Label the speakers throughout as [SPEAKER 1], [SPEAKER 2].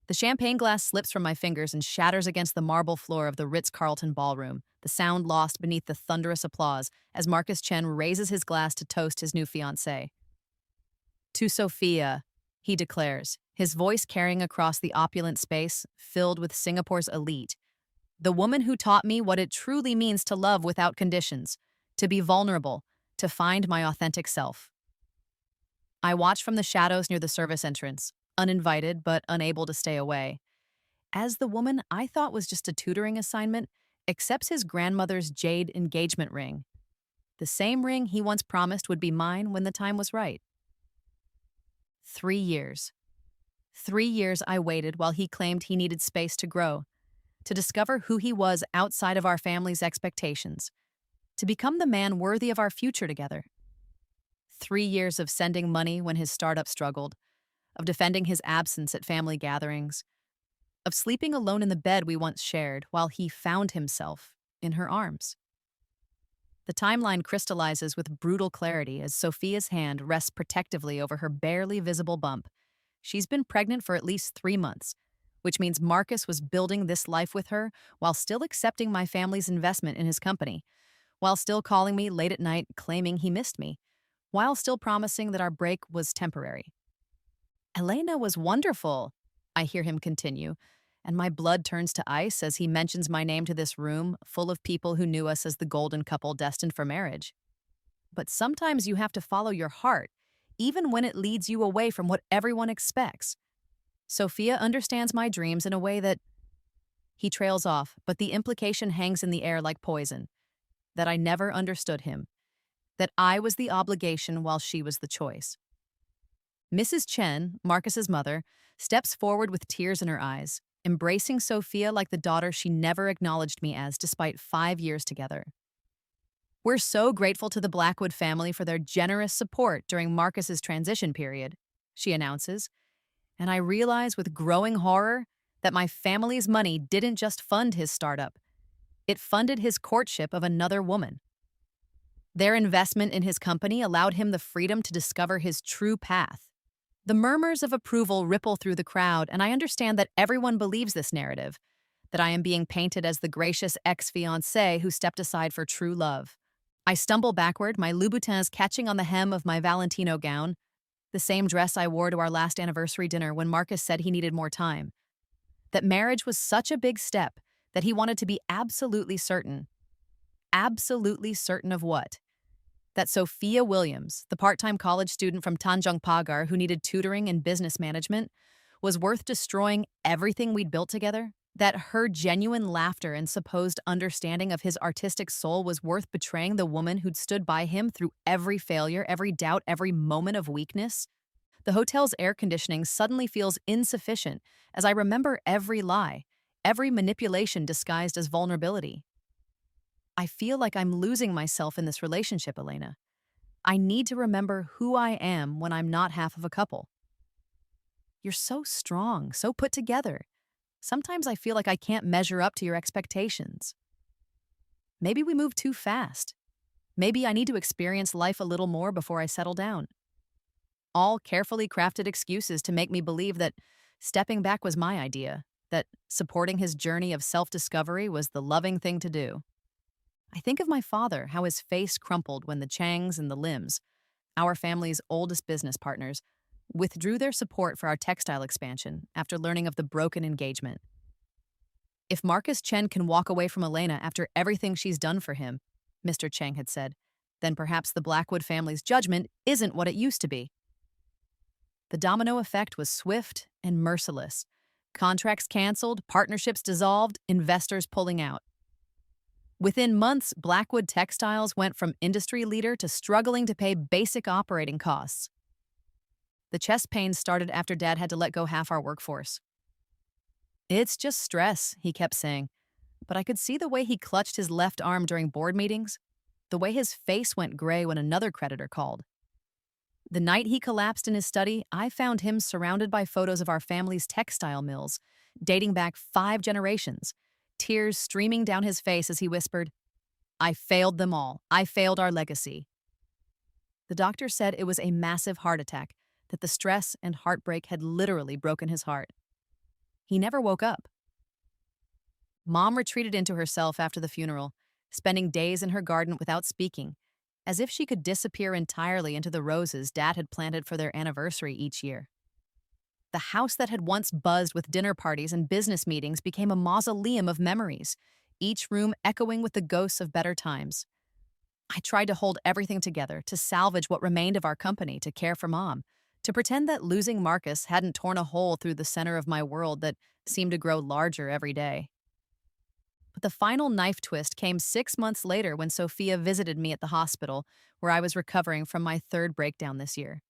[SPEAKER 1] The champagne glass slips from my fingers and shatters against the marble floor of the Ritz-Carlton ballroom, the sound lost beneath the thunderous applause as Marcus Chen raises his glass to toast his new fiancée. To Sophia, he declares, his voice carrying across the opulent space filled with Singapore's elite. The woman who taught me what it truly means to love without conditions, to be vulnerable, to find my authentic self. I watch from the shadows near the service entrance, uninvited but unable to stay away, as the woman I thought was just a tutoring assignment accepts his grandmother's jade engagement ring, the same ring he once promised would be mine when the time was right. 3 years. 3 years I waited while he claimed he needed space to grow, to discover who he was outside of our family's expectations, to become the man worthy of our future together. 3 years of sending money when his startup struggled, of defending his absence at family gatherings, of sleeping alone in the bed we once shared while he found himself in her arms. The timeline crystallizes with brutal clarity as Sophia's hand rests protectively over her barely visible bump. She's been pregnant for at least 3 months, which means Marcus was building this life with her while still accepting my family's investment in his company, while still calling me late at night claiming he missed me, while still promising that our break was temporary. Elena was wonderful, I hear him continue, and my blood turns to ice as he mentions my name to this room full of people who knew us as the golden couple destined for marriage. But sometimes you have to follow your heart, even when it leads you away from what everyone expects. Sophia understands my dreams in a way that... He trails off, but the implication hangs in the air like poison. That I never understood him. That I was the obligation while she was the choice. Mrs. Chen, Marcus's mother, steps forward with tears in her eyes, embracing Sophia like the daughter she never acknowledged me as despite 5 years together. We're so grateful to the Blackwood family for their generous support during Marcus's transition period, she announces, and I realize with growing horror that my family's money didn't just fund his startup. It funded his courtship of another woman. Their investment in his company allowed him the freedom to discover his true path. The murmurs of approval ripple through the crowd, and I understand that everyone believes this narrative, that I am being painted as the gracious ex-fiancé who stepped aside for true love. I stumble backward, my Louboutins catching on the hem of my Valentino gown, the same dress I wore to our last anniversary dinner when Marcus said he needed more time. That marriage was such a big step that he wanted to be absolutely certain. Absolutely certain of what? That Sophia Williams, the part-time college student from Tanjung Pagar who needed tutoring in business management, was worth destroying everything we'd built together? That her genuine laughter and supposed understanding of his artistic soul was worth betraying the woman who'd stood by him through every failure, every doubt, every moment of weakness? The hotel's air conditioning suddenly feels insufficient as I remember every lie, every manipulation disguised as vulnerability. I feel like I'm losing myself in this relationship, Elena. I need to remember who I am when I'm not half of a couple. You're so strong, so put together. Sometimes I feel like I can't measure up to your expectations. Maybe we move too fast. Maybe I need to experience life a little more before I settle down. All carefully crafted excuses to make me believe that stepping back was my idea, that supporting his journey of self-discovery was the loving thing to do. I think of my father, how his face crumpled when the Changs and the Lims, our family's oldest business partners, withdrew their support for our textile expansion after learning of the broken engagement. If Marcus Chen can walk away from Elena after everything she's done for him, Mr. Chang had said, then perhaps the Blackwood family's judgment isn't what it used to be. The domino effect was swift and merciless. Contracts canceled, partnerships dissolved, investors pulling out. Within months, Blackwood Textiles went from industry leader to struggling to pay basic operating costs. The chest pains started after Dad had to let go half our workforce. It's just stress, he kept saying, but I could see the way he clutched his left arm during board meetings, the way his face went gray when another creditor called. The night he collapsed in his study, I found him surrounded by photos of our family's textile mills, dating back 5 generations, tears streaming down his face as he whispered, "I failed them all. I failed our legacy." The doctor said it was a massive heart attack, that the stress and heartbreak had literally broken his heart. He never woke up. Mom retreated into herself after the funeral, spending days in her garden without speaking, as if she could disappear entirely into the roses Dad had planted for their anniversary each year. The house that had once buzzed with dinner parties and business meetings became a mausoleum of memories, each room echoing with the ghosts of better times. I tried to hold everything together, to salvage what remained of our company, to care for Mom, to pretend that losing Marcus hadn't torn a hole through the center of my world that seemed to grow larger every day. But the final knife twist came 6 months later when Sophia visited me at the hospital, where I was recovering from my third breakdown this year.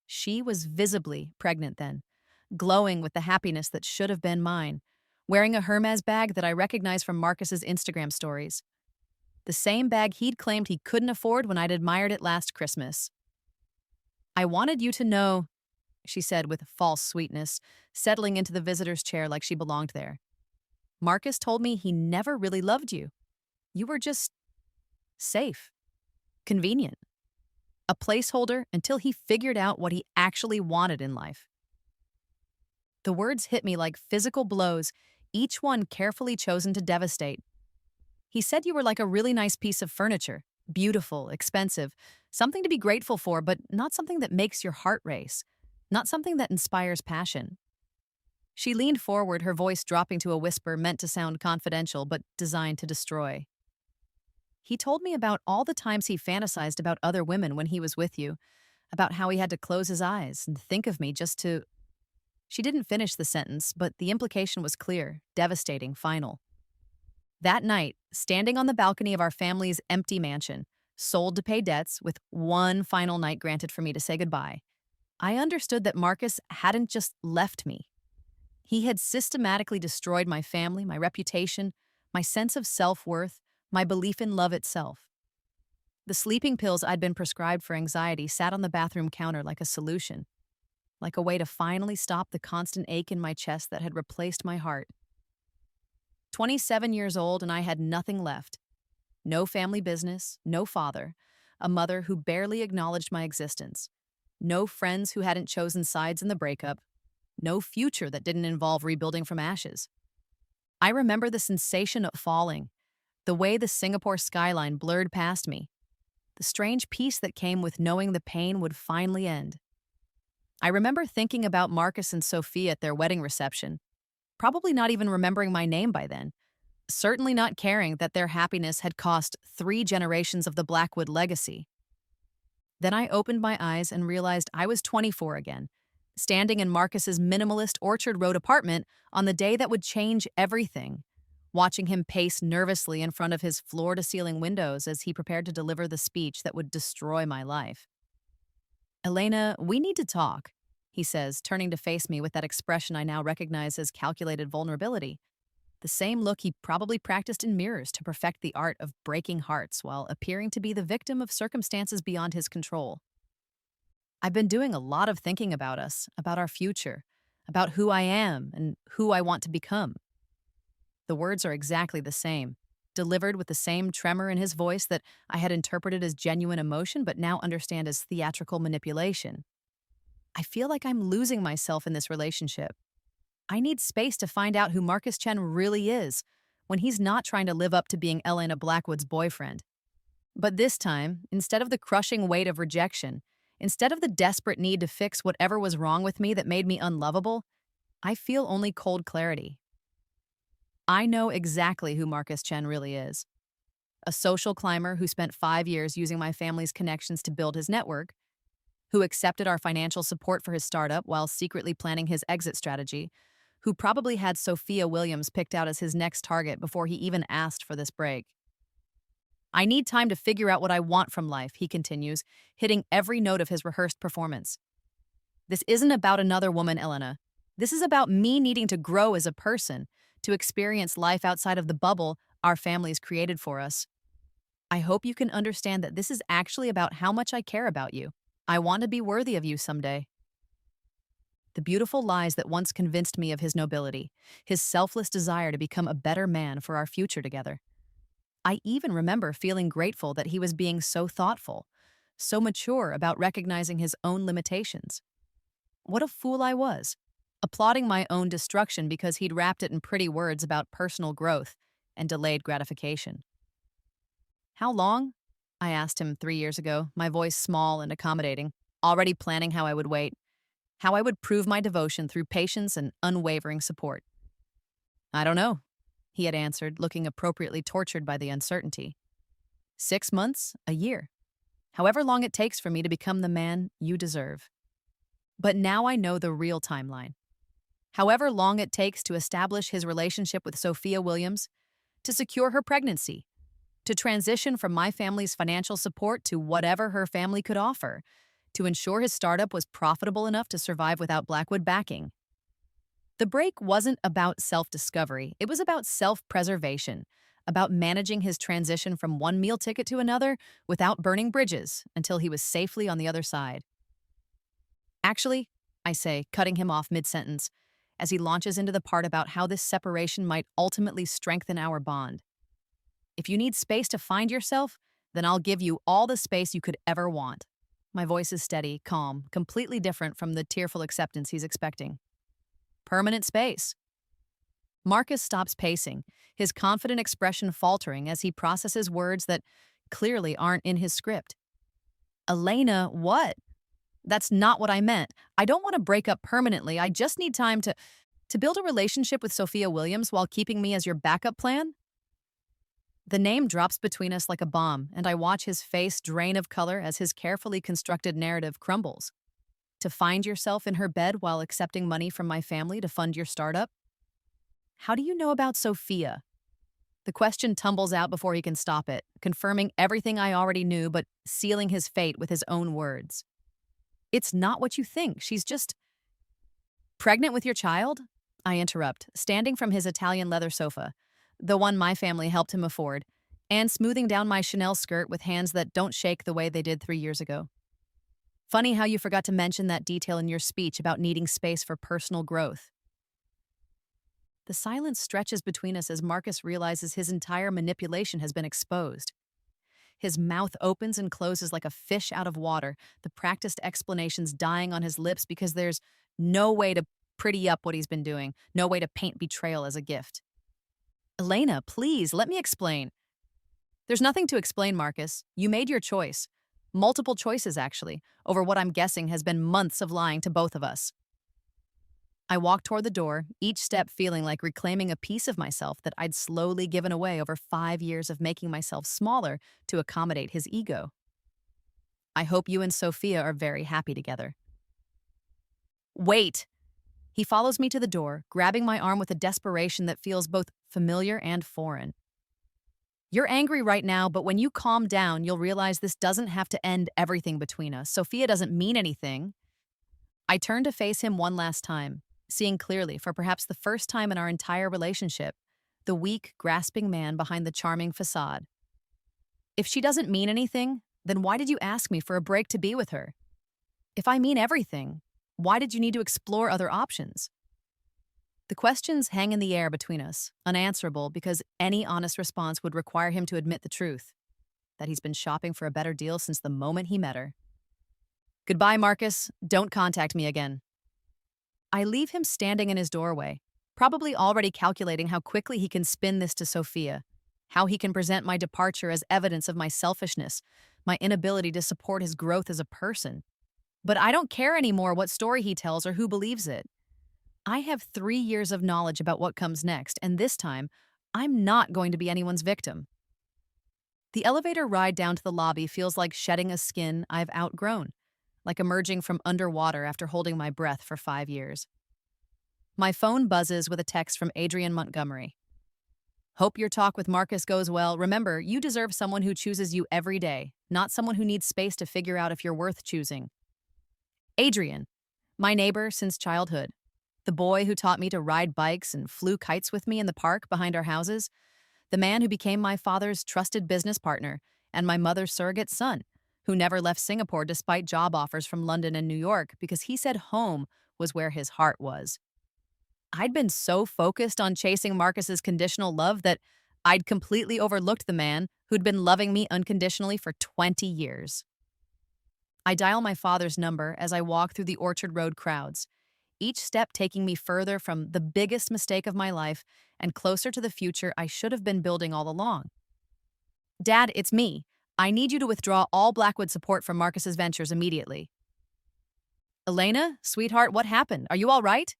[SPEAKER 1] She was visibly pregnant then, glowing with the happiness that should have been mine, wearing a Hermes bag that I recognized from Marcus's Instagram stories. The same bag he'd claimed he couldn't afford when I'd admired it last Christmas. "I wanted you to know," she said with false sweetness, settling into the visitor's chair like she belonged there. "Marcus told me he never really loved you. You were just safe, convenient, a placeholder until he figured out what he actually wanted in life." The words hit me like physical blows, each one carefully chosen to devastate. "He said you were like a really nice piece of furniture, beautiful, expensive, something to be grateful for, but not something that makes your heart race, not something that inspires passion." She leaned forward, her voice dropping to a whisper meant to sound confidential but designed to destroy. "He told me about all the times he fantasized about other women when he was with you, about how he had to close his eyes and think of me just to—" She didn't finish the sentence, but the implication was clear, devastating, final. That night, standing on the balcony of our family's empty mansion, sold to pay debts with one final night granted for me to say goodbye, I understood that Marcus hadn't just left me. He had systematically destroyed my family, my reputation, my sense of self-worth, my belief in love itself. The sleeping pills I'd been prescribed for anxiety sat on the bathroom counter like a solution, like a way to finally stop the constant ache in my chest that had replaced my heart. 27 years old, and I had nothing left. No family business, no father, a mother who barely acknowledged my existence, no friends who hadn't chosen sides in the breakup, no future that didn't involve rebuilding from ashes. I remember the sensation of falling, the way the Singapore skyline blurred past me, the strange peace that came with knowing the pain would finally end. I remember thinking about Marcus and Sophia at their wedding reception, probably not even remembering my name by then, certainly not caring that their happiness had cost 3 generations of the Blackwood legacy. Then I opened my eyes and realized I was 24 again, standing in Marcus's minimalist Orchard Road apartment on the day that would change everything, watching him pace nervously in front of his floor-to-ceiling windows as he prepared to deliver the speech that would destroy my life. "Elena, we need to talk," he says, turning to face me with that expression I now recognize as calculated vulnerability, the same look he probably practiced in mirrors to perfect the art of breaking hearts while appearing to be the victim of circumstances beyond his control. "I've been doing a lot of thinking about us, about our future, about who I am and who I want to become." The words are exactly the same, delivered with the same tremor in his voice that I had interpreted as genuine emotion but now understand as theatrical manipulation. I feel like I'm losing myself in this relationship. I need space to find out who Marcus Chen really is when he's not trying to live up to being Elena Blackwood's boyfriend. But this time, instead of the crushing weight of rejection, instead of the desperate need to fix whatever was wrong with me that made me unlovable, I feel only cold clarity. I know exactly who Marcus Chen really is. A social climber who spent 5 years using my family's connections to build his network, who accepted our financial support for his startup while secretly planning his exit strategy, who probably had Sophia Williams picked out as his next target before he even asked for this break. "I need time to figure out what I want from life," he continues, hitting every note of his rehearsed performance. "This isn't about another woman, Elena. This is about me needing to grow as a person, to experience life outside of the bubble our families created for us. I hope you can understand that this is actually about how much I care about you. I want to be worthy of you someday." The beautiful lies that once convinced me of his nobility, his selfless desire to become a better man for our future together. I even remember feeling grateful that he was being so thoughtful, so mature about recognizing his own limitations. What a fool I was. applauding my own destruction because he'd wrapped it in pretty words about personal growth and delayed gratification. How long? I asked him 3 years ago, my voice small and accommodating, already planning how I would wait, how I would prove my devotion through patience and unwavering support. I don't know, he had answered, looking appropriately tortured by the uncertainty. 6 months, a year. However long it takes for me to become the man you deserve. But now I know the real timeline. However long it takes to establish his relationship with Sophia Williams, to secure her pregnancy, to transition from my family's financial support to whatever her family could offer, to ensure his startup was profitable enough to survive without Blackwood backing. The break wasn't about self-discovery, it was about self-preservation, about managing his transition from one meal ticket to another without burning bridges until he was safely on the other side. Actually, I say, cutting him off mid-sentence, as he launches into the part about how this separation might ultimately strengthen our bond. If you need space to find yourself, then I'll give you all the space you could ever want. My voice is steady, calm, completely different from the tearful acceptance he's expecting. Permanent space. Marcus stops pacing, his confident expression faltering as he processes words that clearly aren't in his script. Elena, what? That's not what I meant. I don't want to break up permanently. I just need time to build a relationship with Sophia Williams while keeping me as your backup plan? The name drops between us like a bomb, and I watch his face drain of color as his carefully constructed narrative crumbles. To find yourself in her bed while accepting money from my family to fund your startup? How do you know about Sophia? The question tumbles out before he can stop it, confirming everything I already knew but sealing his fate with his own words. It's not what you think. She's just pregnant with your child? I interrupt, standing from his Italian leather sofa, the one my family helped him afford, and smoothing down my Chanel skirt with hands that don't shake the way they did 3 years ago. Funny how you forgot to mention that detail in your speech about needing space for personal growth. The silence stretches between us as Marcus realizes his entire manipulation has been exposed. His mouth opens and closes like a fish out of water, the practiced explanations dying on his lips because there's no way to pretty up what he's been doing, no way to paint betrayal as a gift. Elena, please, let me explain. There's nothing to explain, Marcus. You made your choice. Multiple choices, actually, over what I'm guessing has been months of lying to both of us. I walk toward the door, each step feeling like reclaiming a piece of myself that I'd slowly given away over 5 years of making myself smaller to accommodate his ego. I hope you and Sophia are very happy together. Wait! He follows me to the door, grabbing my arm with a desperation that feels both familiar and foreign. You're angry right now, but when you calm down, you'll realize this doesn't have to end everything between us. Sophia doesn't mean anything. I turn to face him one last time, seeing clearly, for perhaps the first time in our entire relationship, the weak, grasping man behind the charming facade. If she doesn't mean anything, then why did you ask me for a break to be with her? If I mean everything, why did you need to explore other options? The questions hang in the air between us, unanswerable because any honest response would require him to admit the truth, that he's been shopping for a better deal since the moment he met her. Goodbye, Marcus. Don't contact me again. I leave him standing in his doorway, probably already calculating how quickly he can spin this to Sophia, how he can present my departure as evidence of my selfishness, my inability to support his growth as a person. But I don't care anymore what story he tells or who believes it. I have 3 years of knowledge about what comes next, and this time, I'm not going to be anyone's victim. The elevator ride down to the lobby feels like shedding a skin I've outgrown, like emerging from underwater after holding my breath for 5 years. My phone buzzes with a text from Adrian Montgomery. Hope your talk with Marcus goes well. Remember, you deserve someone who chooses you every day, not someone who needs space to figure out if you're worth choosing. Adrian, my neighbor since childhood. The boy who taught me to ride bikes and flew kites with me in the park behind our houses. The man who became my father's trusted business partner and my mother's surrogate son, who never left Singapore despite job offers from London and New York because he said home was where his heart was. I'd been so focused on chasing Marcus's conditional love that I'd completely overlooked the man who'd been loving me unconditionally for 20 years. I dial my father's number as I walk through the Orchard Road crowds, each step taking me further from the biggest mistake of my life and closer to the future I should have been building all along. Dad, it's me. I need you to withdraw all Blackwood support from Marcus's ventures immediately. Elena, sweetheart, what happened? Are you all right?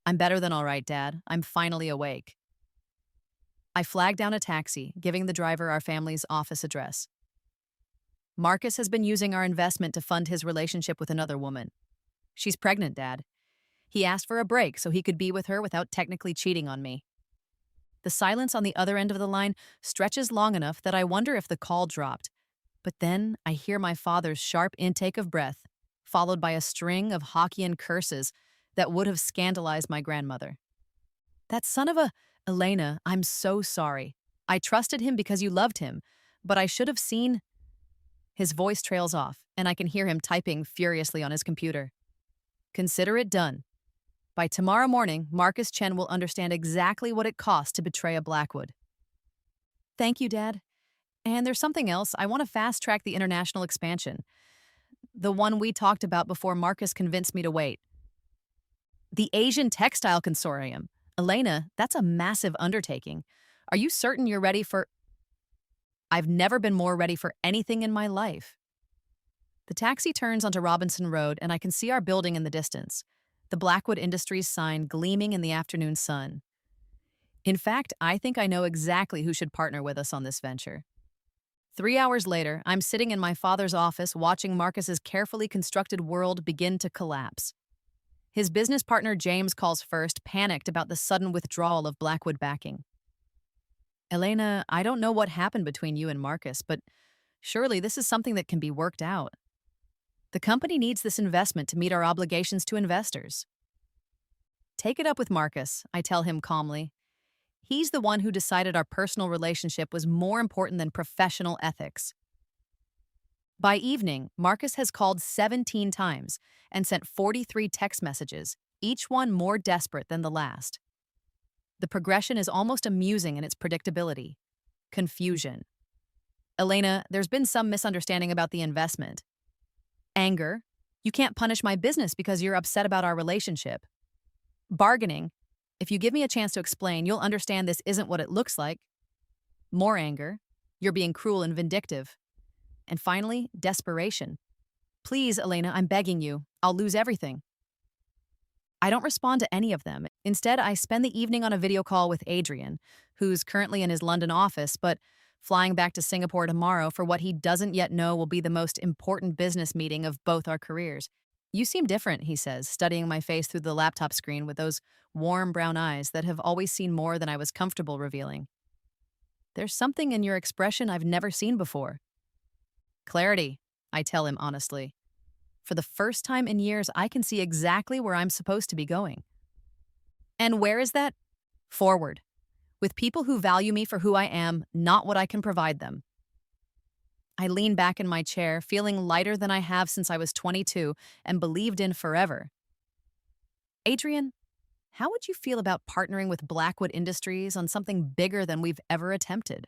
[SPEAKER 1] I'm better than all right, Dad. I'm finally awake. I flagged down a taxi, giving the driver our family's office address. Marcus has been using our investment to fund his relationship with another woman. She's pregnant, Dad. He asked for a break so he could be with her without technically cheating on me. The silence on the other end of the line stretches long enough that I wonder if the call dropped. But then I hear my father's sharp intake of breath, followed by a string of Hockeyan curses that would have scandalized my grandmother. That son of a... Elena, I'm so sorry. I trusted him because you loved him, but I should have seen... His voice trails off, and I can hear him typing furiously on his computer. Consider it done. By tomorrow morning, Marcus Chen will understand exactly what it costs to betray a Blackwood. Thank you, Dad. And there's something else. I want to fast-track the international expansion. The one we talked about before Marcus convinced me to wait. The Asian Textile Consortium. Elena, that's a massive undertaking. Are you certain you're ready for... I've never been more ready for anything in my life. The taxi turns onto Robinson Road, and I can see our building in the distance, the Blackwood Industries sign gleaming in the afternoon sun. In fact, I think I know exactly who should partner with us on this venture. 3 hours later, I'm sitting in my father's office watching Marcus's carefully constructed world begin to collapse. His business partner James calls first, panicked about the sudden withdrawal of Blackwood backing. Elena, I don't know what happened between you and Marcus, but surely this is something that can be worked out. The company needs this investment to meet our obligations to investors. Take it up with Marcus, I tell him calmly. He's the one who decided our personal relationship was more important than professional ethics. By evening, Marcus has called 17 times and sent 43 text messages, each one more desperate than the last. The progression is almost amusing in its predictability. Confusion. Elena, there's been some misunderstanding about the investment. Anger. You can't punish my business because you're upset about our relationship. Bargaining. If you give me a chance to explain, you'll understand this isn't what it looks like. More anger. You're being cruel and vindictive. And finally, desperation. Please, Elena, I'm begging you. I'll lose everything. I don't respond to any of them. Instead, I spend the evening on a video call with Adrian, who's currently in his London office, but flying back to Singapore tomorrow for what he doesn't yet know will be the most important business meeting of both our careers. You seem different, he says, studying my face through the laptop screen with those warm brown eyes that have always seen more than I was comfortable revealing. There's something in your expression I've never seen before. Clarity, I tell him honestly. For the first time in years, I can see exactly where I'm supposed to be going. And where is that? Forward. With people who value me for who I am, not what I can provide them. I lean back in my chair, feeling lighter than I have since I was 22 and believed in forever. Adrian, how would you feel about partnering with Blackwood Industries on something bigger than we've ever attempted?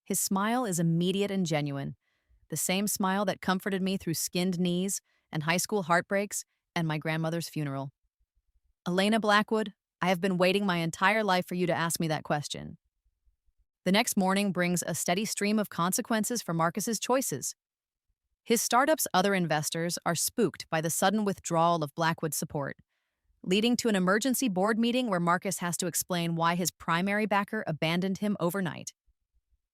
[SPEAKER 1] His smile is immediate and genuine, the same smile that comforted me through skinned knees and high school heartbreaks and my grandmother's funeral. Elena Blackwood, I have been waiting my entire life for you to ask me that question. The next morning brings a steady stream of consequences for Marcus's choices. His startup's other investors are spooked by the sudden withdrawal of Blackwood support, leading to an emergency board meeting where Marcus has to explain why his primary backer abandoned him overnight.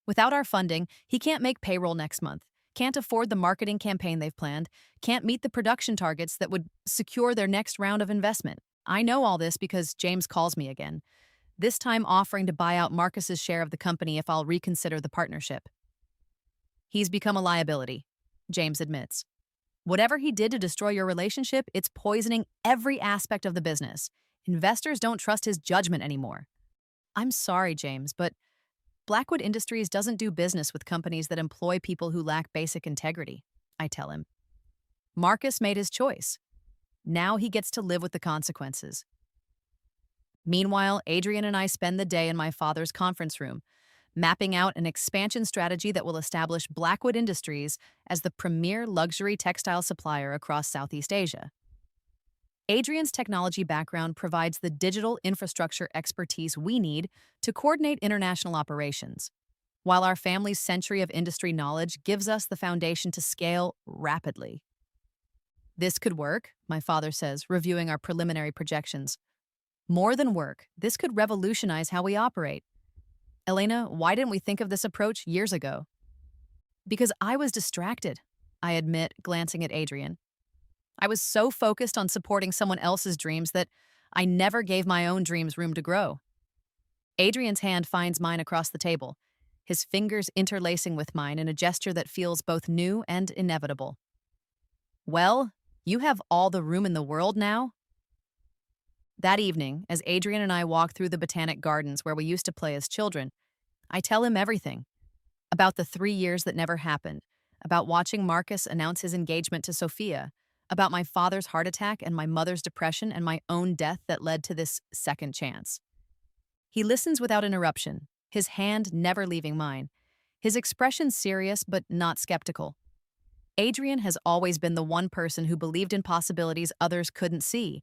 [SPEAKER 1] Without our funding, he can't make payroll next month, can't afford the marketing campaign they've planned, can't meet the production targets that would secure their next round of investment. I know all this because James calls me again, this time offering to buy out Marcus's share of the company if I'll reconsider the partnership. He's become a liability, James admits. Whatever he did to destroy your relationship, it's poisoning every aspect of the business. Investors don't trust his judgment anymore. I'm sorry, James, but Blackwood Industries doesn't do business with companies that employ people who lack basic integrity, I tell him. Marcus made his choice. Now he gets to live with the consequences. Meanwhile, Adrian and I spend the day in my father's conference room, mapping out an expansion strategy that will establish Blackwood Industries as the premier luxury textile supplier across Southeast Asia. Adrian's technology background provides the digital infrastructure expertise we need to coordinate international operations, while our family's century of industry knowledge gives us the foundation to scale rapidly. This could work, my father says, reviewing our preliminary projections. More than work, this could revolutionize how we operate. Elena, why didn't we think of this approach years ago? Because I was distracted, I admit, glancing at Adrian. I was so focused on supporting someone else's dreams that I never gave my own dreams room to grow. Adrian's hand finds mine across the table, his fingers interlacing with mine in a gesture that feels both new and inevitable. Well, you have all the room in the world now? That evening, as Adrian and I walk through the botanic gardens where we used to play as children, I tell him everything about the 3 years that never happened, about watching Marcus announce his engagement to Sophia, about my father's heart attack and my mother's depression and my own death that led to this second chance. He listens without interruption, his hand never leaving mine, his expression serious but not skeptical. Adrian has always been the one person who believed in possibilities others couldn't see,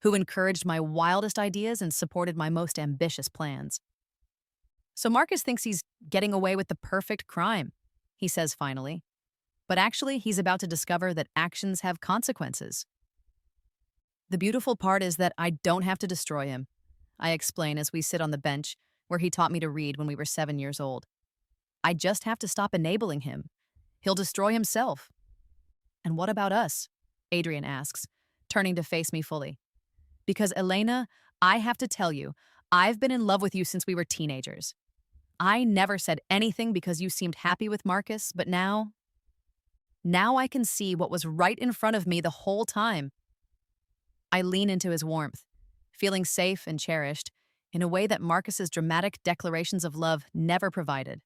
[SPEAKER 1] who encouraged my wildest ideas and supported my most ambitious plans. So Marcus thinks he's getting away with the perfect crime, he says finally. But actually, he's about to discover that actions have consequences. The beautiful part is that I don't have to destroy him, I explain as we sit on the bench where he taught me to read when we were 7 years old. I just have to stop enabling him. He'll destroy himself. And what about us? Adrian asks, turning to face me fully. Because Elena, I have to tell you, I've been in love with you since we were teenagers. I never said anything because you seemed happy with Marcus, but now I can see what was right in front of me the whole time. I lean into his warmth, feeling safe and cherished in a way that Marcus's dramatic declarations of love never provided.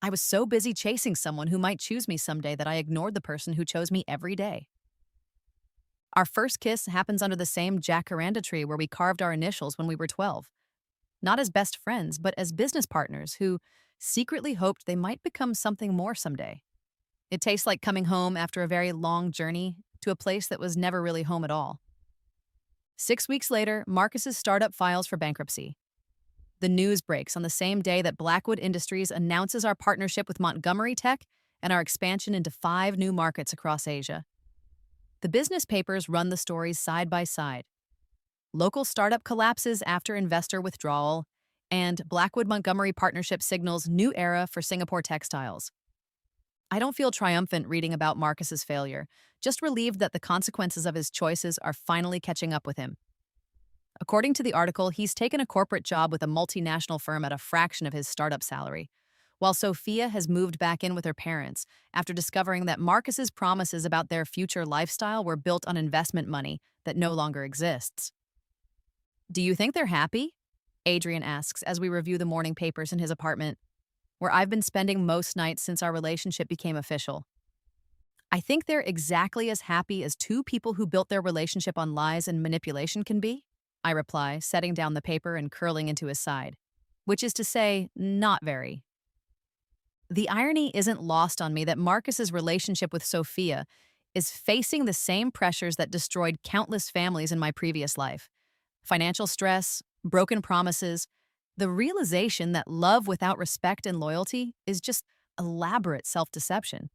[SPEAKER 1] I was so busy chasing someone who might choose me someday that I ignored the person who chose me every day. Our first kiss happens under the same jacaranda tree where we carved our initials when we were 12. Not as best friends, but as business partners who secretly hoped they might become something more someday. It tastes like coming home after a very long journey to a place that was never really home at all. 6 weeks later, Marcus's startup files for bankruptcy. The news breaks on the same day that Blackwood Industries announces our partnership with Montgomery Tech and our expansion into 5 new markets across Asia. The business papers run the stories side by side. Local startup collapses after investor withdrawal, and Blackwood-Montgomery partnership signals new era for Singapore textiles. I don't feel triumphant reading about Marcus's failure, just relieved that the consequences of his choices are finally catching up with him. According to the article, he's taken a corporate job with a multinational firm at a fraction of his startup salary, while Sophia has moved back in with her parents after discovering that Marcus's promises about their future lifestyle were built on investment money that no longer exists. Do you think they're happy? Adrian asks as we review the morning papers in his apartment, where I've been spending most nights since our relationship became official. I think they're exactly as happy as two people who built their relationship on lies and manipulation can be, I reply, setting down the paper and curling into his side. Which is to say, not very. The irony isn't lost on me that Marcus's relationship with Sophia is facing the same pressures that destroyed countless families in my previous life. Financial stress, broken promises, the realization that love without respect and loyalty is just elaborate self-deception.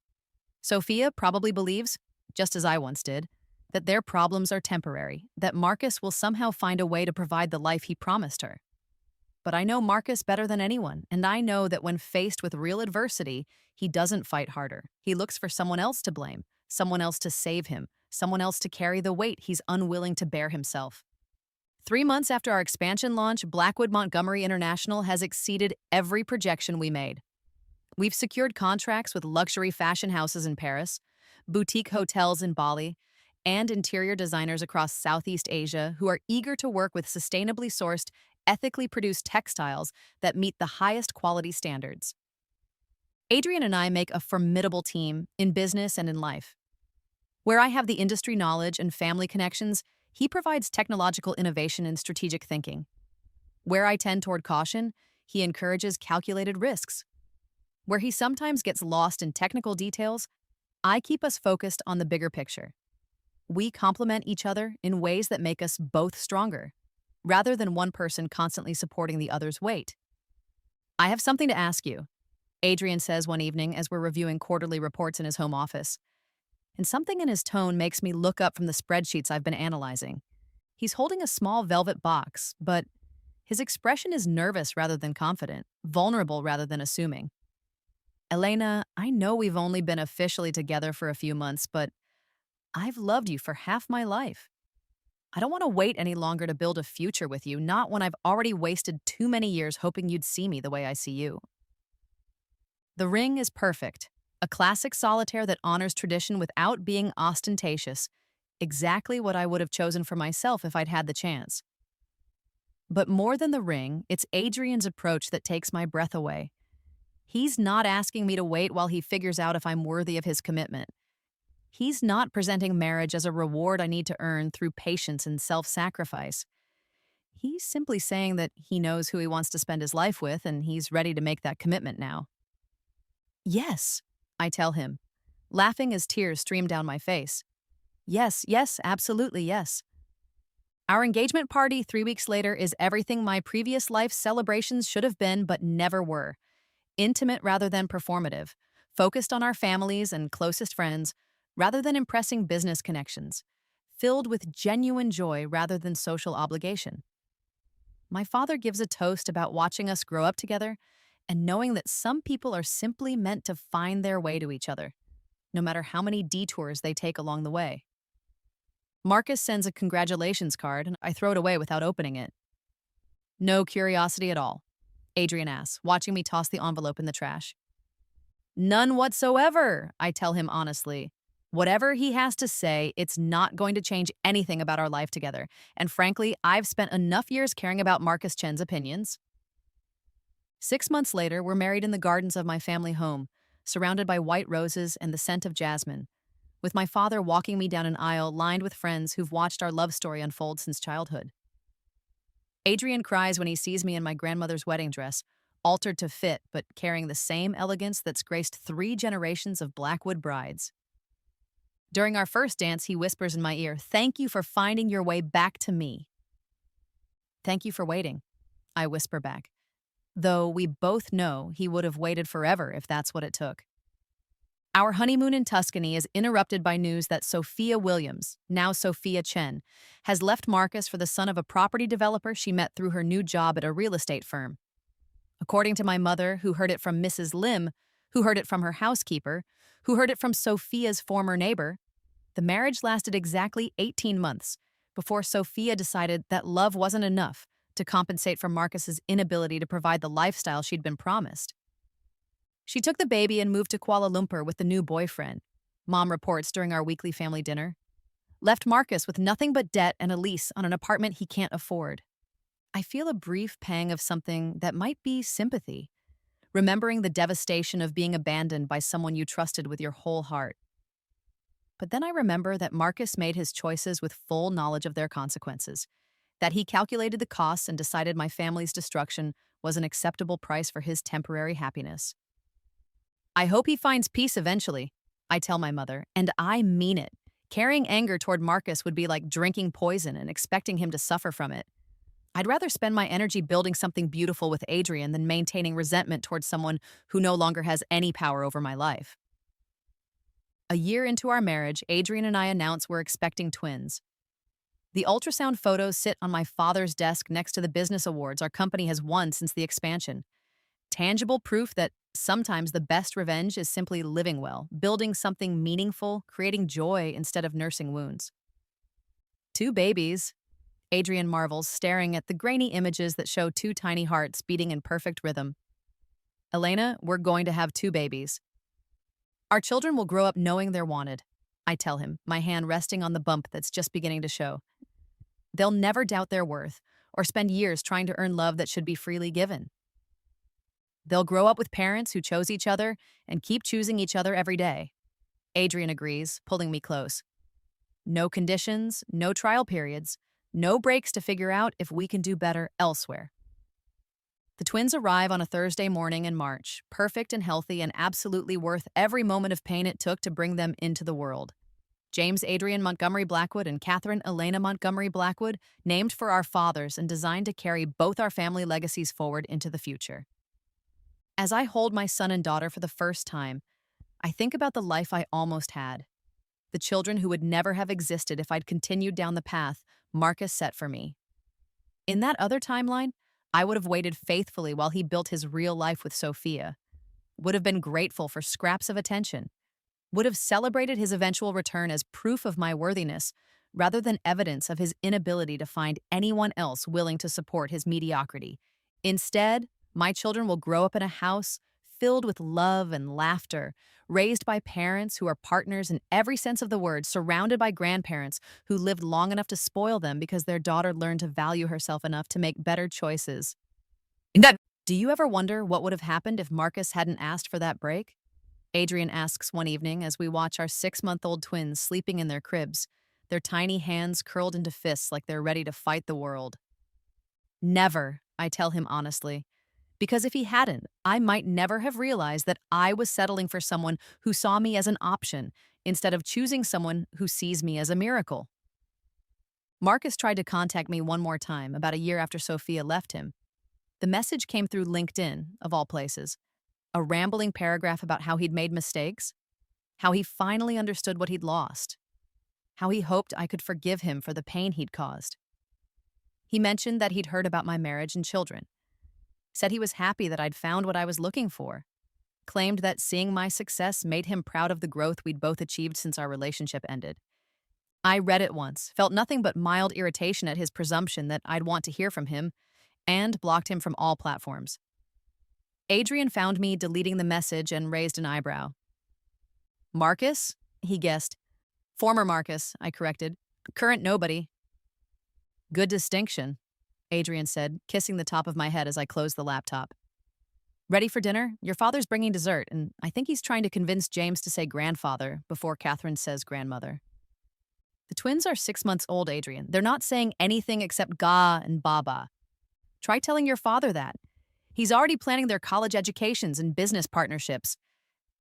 [SPEAKER 1] Sophia probably believes, just as I once did, that their problems are temporary, that Marcus will somehow find a way to provide the life he promised her. But I know Marcus better than anyone, and I know that when faced with real adversity, he doesn't fight harder. He looks for someone else to blame, someone else to save him, someone else to carry the weight he's unwilling to bear himself. 3 months after our expansion launch, Blackwood Montgomery International has exceeded every projection we made. We've secured contracts with luxury fashion houses in Paris, boutique hotels in Bali, and interior designers across Southeast Asia who are eager to work with sustainably sourced, ethically produced textiles that meet the highest quality standards. Adrian and I make a formidable team in business and in life. Where I have the industry knowledge and family connections, he provides technological innovation and strategic thinking. Where I tend toward caution, he encourages calculated risks. Where he sometimes gets lost in technical details, I keep us focused on the bigger picture. We complement each other in ways that make us both stronger, rather than one person constantly supporting the other's weight. I have something to ask you, Adrian says one evening as we're reviewing quarterly reports in his home office. And something in his tone makes me look up from the spreadsheets I've been analyzing. He's holding a small velvet box, but his expression is nervous rather than confident, vulnerable rather than assuming. Elena, I know we've only been officially together for a few months, but I've loved you for half my life. I don't want to wait any longer to build a future with you, not when I've already wasted too many years hoping you'd see me the way I see you. The ring is perfect, a classic solitaire that honors tradition without being ostentatious, exactly what I would have chosen for myself if I'd had the chance. But more than the ring, it's Adrian's approach that takes my breath away. He's not asking me to wait while he figures out if I'm worthy of his commitment. He's not presenting marriage as a reward I need to earn through patience and self-sacrifice. He's simply saying that he knows who he wants to spend his life with and he's ready to make that commitment now. Yes, I tell him, laughing as tears stream down my face. Yes, yes, absolutely yes. Our engagement party 3 weeks later is everything my previous life's celebrations should have been but never were. Intimate rather than performative, focused on our families and closest friends rather than impressing business connections, filled with genuine joy rather than social obligation. My father gives a toast about watching us grow up together and knowing that some people are simply meant to find their way to each other, no matter how many detours they take along the way. Marcus sends a congratulations card, and I throw it away without opening it. No curiosity at all, Adrian asks, watching me toss the envelope in the trash. None whatsoever, I tell him honestly. Whatever he has to say, it's not going to change anything about our life together. And frankly, I've spent enough years caring about Marcus Chen's opinions. 6 months later, we're married in the gardens of my family home, surrounded by white roses and the scent of jasmine, with my father walking me down an aisle lined with friends who've watched our love story unfold since childhood. Adrian cries when he sees me in my grandmother's wedding dress, altered to fit but carrying the same elegance that's graced 3 generations of Blackwood brides. During our first dance, he whispers in my ear, "Thank you for finding your way back to me." "Thank you for waiting," I whisper back, though we both know he would have waited forever if that's what it took. Our honeymoon in Tuscany is interrupted by news that Sophia Williams, now Sophia Chen, has left Marcus for the son of a property developer she met through her new job at a real estate firm. According to my mother, who heard it from Mrs. Lim, who heard it from her housekeeper, who heard it from Sophia's former neighbor, the marriage lasted exactly 18 months before Sophia decided that love wasn't enough to compensate for Marcus's inability to provide the lifestyle she'd been promised. She took the baby and moved to Kuala Lumpur with the new boyfriend, Mom reports during our weekly family dinner. Left Marcus with nothing but debt and a lease on an apartment he can't afford. I feel a brief pang of something that might be sympathy, remembering the devastation of being abandoned by someone you trusted with your whole heart. But then I remember that Marcus made his choices with full knowledge of their consequences, that he calculated the costs and decided my family's destruction was an acceptable price for his temporary happiness. I hope he finds peace eventually, I tell my mother, and I mean it. Carrying anger toward Marcus would be like drinking poison and expecting him to suffer from it. I'd rather spend my energy building something beautiful with Adrian than maintaining resentment towards someone who no longer has any power over my life. A year into our marriage, Adrian and I announce we're expecting twins. The ultrasound photos sit on my father's desk next to the business awards our company has won since the expansion. Tangible proof that sometimes the best revenge is simply living well, building something meaningful, creating joy instead of nursing wounds. 2 babies, Adrian marvels, staring at the grainy images that show 2 tiny hearts beating in perfect rhythm. Elena, we're going to have 2 babies. Our children will grow up knowing they're wanted, I tell him, my hand resting on the bump that's just beginning to show. They'll never doubt their worth or spend years trying to earn love that should be freely given. They'll grow up with parents who chose each other and keep choosing each other every day. Adrian agrees, pulling me close. No conditions, no trial periods, no breaks to figure out if we can do better elsewhere. The twins arrive on a Thursday morning in March, perfect and healthy and absolutely worth every moment of pain it took to bring them into the world. James Adrian Montgomery Blackwood and Catherine Elena Montgomery Blackwood, named for our fathers and designed to carry both our family legacies forward into the future. As I hold my son and daughter for the first time, I think about the life I almost had, the children who would never have existed if I'd continued down the path Marcus set for me. In that other timeline, I would have waited faithfully while he built his real life with Sophia, would have been grateful for scraps of attention, would have celebrated his eventual return as proof of my worthiness rather than evidence of his inability to find anyone else willing to support his mediocrity. Instead, my children will grow up in a house filled with love and laughter, raised by parents who are partners in every sense of the word, surrounded by grandparents who lived long enough to spoil them because their daughter learned to value herself enough to make better choices. Do you ever wonder what would have happened if Marcus hadn't asked for that break? Adrian asks one evening as we watch our 6-month-old twins sleeping in their cribs, their tiny hands curled into fists like they're ready to fight the world. Never, I tell him honestly. Because if he hadn't, I might never have realized that I was settling for someone who saw me as an option instead of choosing someone who sees me as a miracle. Marcus tried to contact me one more time about a year after Sophia left him. The message came through LinkedIn, of all places. A rambling paragraph about how he'd made mistakes, how he finally understood what he'd lost, how he hoped I could forgive him for the pain he'd caused. He mentioned that he'd heard about my marriage and children, said he was happy that I'd found what I was looking for, claimed that seeing my success made him proud of the growth we'd both achieved since our relationship ended. I read it once, felt nothing but mild irritation at his presumption that I'd want to hear from him, and blocked him from all platforms. Adrian found me deleting the message and raised an eyebrow. Marcus? He guessed. Former Marcus, I corrected. Current nobody. Good distinction, Adrian said, kissing the top of my head as I closed the laptop. Ready for dinner? Your father's bringing dessert, and I think he's trying to convince James to say grandfather before Catherine says grandmother. The twins are 6 months old, Adrian. They're not saying anything except ga and baba. Try telling your father that. He's already planning their college educations and business partnerships.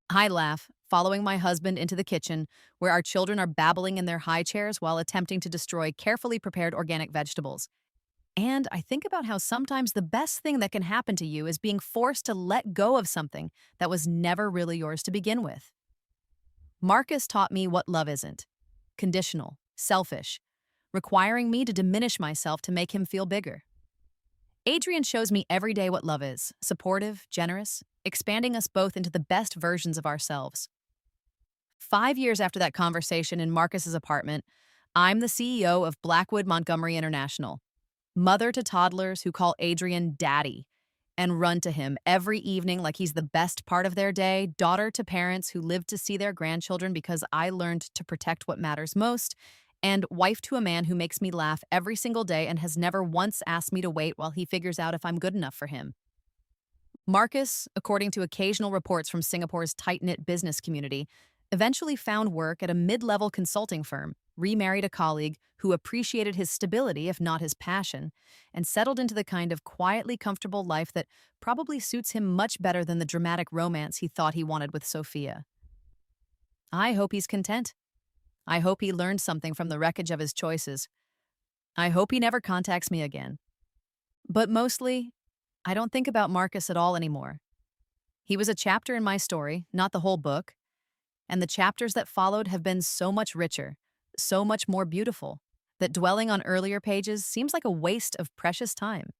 [SPEAKER 1] I laugh, following my husband into the kitchen, where our children are babbling in their high chairs while attempting to destroy carefully prepared organic vegetables. And I think about how sometimes the best thing that can happen to you is being forced to let go of something that was never really yours to begin with. Marcus taught me what love isn't. Conditional, selfish, requiring me to diminish myself to make him feel bigger. Adrian shows me every day what love is, supportive, generous, expanding us both into the best versions of ourselves. 5 years after that conversation in Marcus's apartment, I'm the CEO of Blackwood Montgomery International, mother to toddlers who call Adrian daddy and run to him every evening like he's the best part of their day, daughter to parents who live to see their grandchildren because I learned to protect what matters most, and wife to a man who makes me laugh every single day and has never once asked me to wait while he figures out if I'm good enough for him. Marcus, according to occasional reports from Singapore's tight-knit business community, eventually found work at a mid-level consulting firm, remarried a colleague who appreciated his stability if not his passion, and settled into the kind of quietly comfortable life that probably suits him much better than the dramatic romance he thought he wanted with Sophia. I hope he's content. I hope he learned something from the wreckage of his choices. I hope he never contacts me again. But mostly, I don't think about Marcus at all anymore. He was a chapter in my story, not the whole book, and the chapters that followed have been so much richer, so much more beautiful, that dwelling on earlier pages seems like a waste of precious time.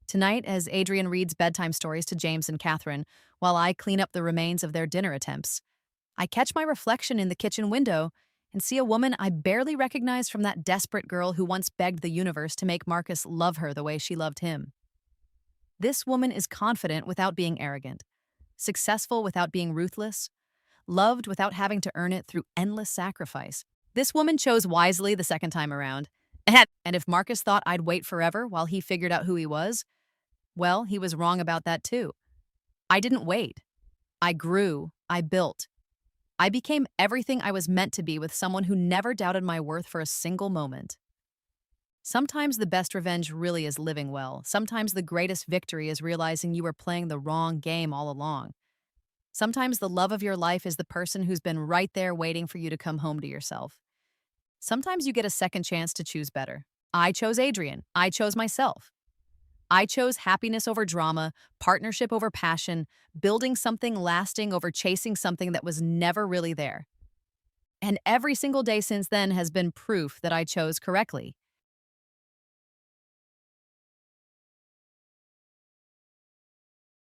[SPEAKER 1] Tonight, as Adrian reads bedtime stories to James and Catherine, while I clean up the remains of their dinner attempts, I catch my reflection in the kitchen window and see a woman I barely recognize from that desperate girl who once begged the universe to make Marcus love her the way she loved him. This woman is confident without being arrogant, successful without being ruthless, loved without having to earn it through endless sacrifice. This woman chose wisely the second time around. And if Marcus thought I'd wait forever while he figured out who he was, well, he was wrong about that too. I didn't wait. I grew. I built. I became everything I was meant to be with someone who never doubted my worth for a single moment. Sometimes the best revenge really is living well. Sometimes the greatest victory is realizing you were playing the wrong game all along. Sometimes the love of your life is the person who's been right there waiting for you to come home to yourself. Sometimes you get a second chance to choose better. I chose Adrian. I chose myself. I chose happiness over drama, partnership over passion, building something lasting over chasing something that was never really there. And every single day since then has been proof that I chose correctly.